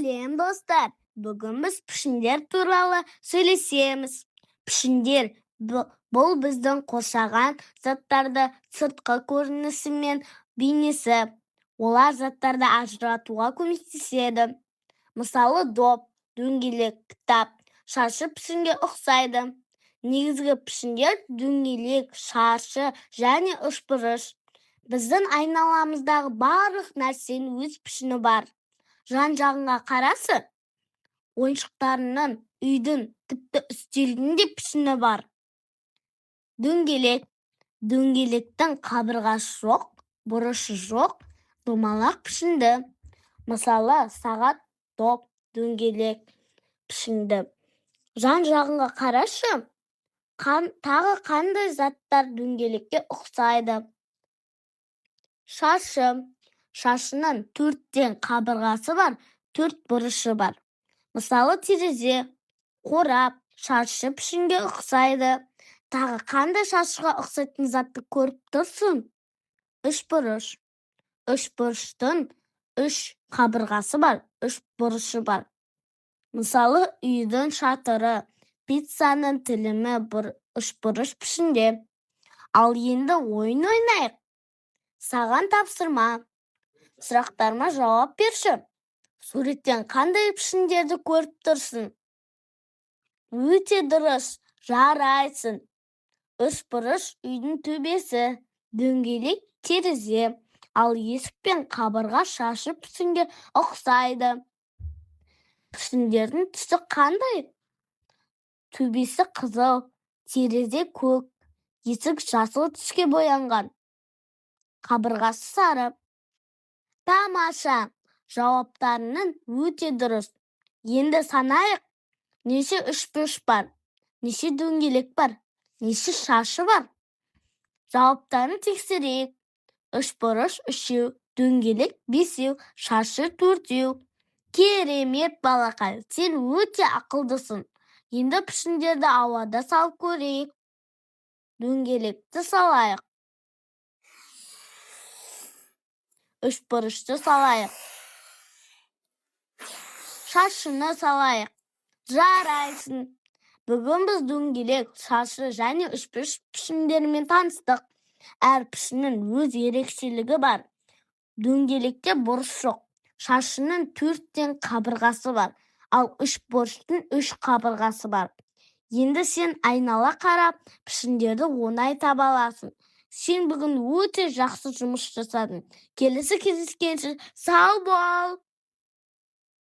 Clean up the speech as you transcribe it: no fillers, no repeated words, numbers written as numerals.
Сәлем достар! Бүгін біз пішіндер туралы сөйлесеміз. Пішіндер бұл біздің қоршаған заттарды сыртқы көрінісі мен бейнесі. Олар заттарды ажыратуға көмектеседі. Мысалы, доп, дөңгелек, кітап, шаршы пішінге ұқсайды. Негізгі пішіндер дөңгелек, шаршы және үшбұрыш. Біздің айналамыздағы барлық нәрсенің өз пішіні бар. Жан-жағыңа қарасы, ойыншықтарының, үйдің, тіпті үстелдің де пішіні бар. Дөңгелек. Дөңгелектің қабырғасы жоқ, бұрышы жоқ, домалақ пішінді. Мысалы, сағат, доп, дөңгелек пішінді. Жан-жағыңа қарашы, тағы қандай заттар дөңгелекке ұқсайды? Шаршы. Шаршының төрттен қабырғасы бар, төрт бұрышы бар. Мысалы, терезе, қорап, шаршы пішінге ұқсайды. Тағы қандай шаршыға ұқсайтын затты көріп тұрсың? Үшбұрыш. Үшбұрыштың үш қабырғасы бар, үш бұрышы бар. Мысалы, үйдің шатыры, пиццаның тілімі үшбұрыш пішінде. Ал енді ойын ойнайық. Саған тапсырма. Сұрақтарыма жауап берші. Суреттен қандай пішіндерді көріп тұрсың? Өте дұрыс, жарайсың. Үшбұрыш үйдің төбесі, дөңгелек терезе, ал есік пен қабырға шаршы пішінге ұқсайды. Пішіндердің түсі қандай? Төбесі қызыл, терезе көк, есік жасыл түске боянған. Қабырғасы сары. Тамаша, жауаптарының өте дұрыс. Енді санайық. Неше үшбұрыш бар? Неше дөңгелек бар? Неше шаршы бар? Жауаптарын тексерейік. Үшбұрыш үшеу, дөңгелек бесеу, шаршы төртеу. Керемет балақай, сен өте ақылдысың. Енді пішіндерді ауада салып көрейік. Дөңгелекті салайық. Үшбұрышты салайық. Шаршыны салайық. Жарайсың. Бүгін біз дөңгелек, шаршы және үшбұрыш пішіндерімен таныстық. Әр пішіннің өз ерекшелігі бар. Дөңгелекте бұрыш жоқ. Шаршының төрттен қабырғасы бар. Ал үшбұрыштың үш қабырғасы бар. Енді сен айнала қарап, пішіндерді оңай таба аласың. Сен бүгін өте жақсы жұмыс жасадың. Келесі кездескенше сау бол!